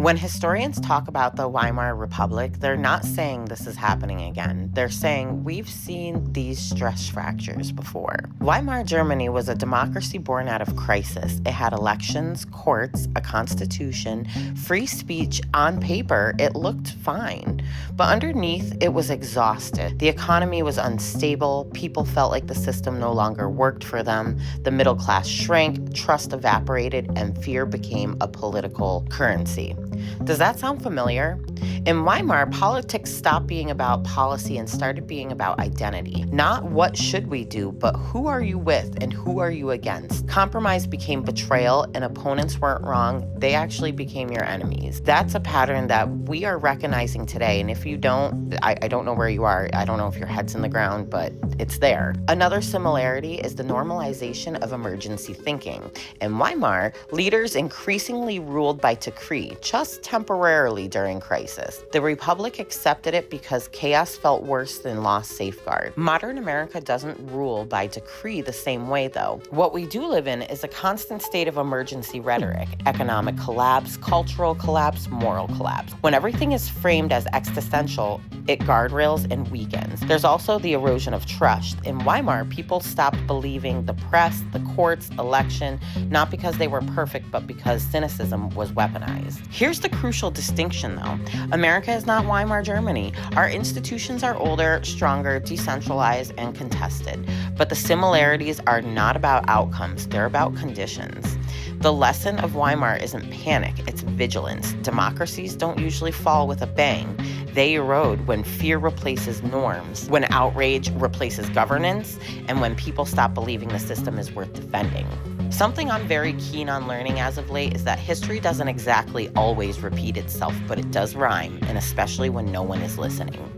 When historians talk about the Weimar Republic, they're not saying this is happening again. They're saying we've seen these stress fractures before. Weimar Germany was a democracy born out of crisis. It had elections, courts, a constitution, free speech. On paper, it looked fine. But underneath, it was exhausted. The economy was unstable. People felt like the system no longer worked for them. The middle class shrank, trust evaporated, and fear became a political currency. Does that sound familiar? In Weimar, politics stopped being about policy and started being about identity. Not what should we do, but who are you with and who are you against? Compromise became betrayal, and opponents weren't wrong. They actually became your enemies. That's a pattern that we are recognizing today. And if you don't, I don't know where you are. I don't know if your head's in the ground, but it's there. Another similarity is the normalization of emergency thinking. In Weimar, leaders increasingly ruled by decree, just temporarily during crisis. The Republic accepted it because chaos felt worse than lost safeguard. Modern America doesn't rule by decree the same way, though. What we do live in is a constant state of emergency rhetoric: economic collapse, cultural collapse, moral collapse. When everything is framed as existential, it guardrails and weakens. There's also the erosion of trust. In Weimar, people stopped believing the press, the courts, election, not because they were perfect, but because cynicism was weaponized. Here's the crucial distinction, though. America is not Weimar Germany. Our institutions are older, stronger, decentralized, and contested. But the similarities are not about outcomes, they're about conditions. The lesson of Weimar isn't panic, it's vigilance. Democracies don't usually fall with a bang. They erode when fear replaces norms, when outrage replaces governance, and when people stop believing the system is worth defending. Something I'm very keen on learning as of late is that history doesn't exactly always repeat itself, but it does rhyme, and especially when no one is listening.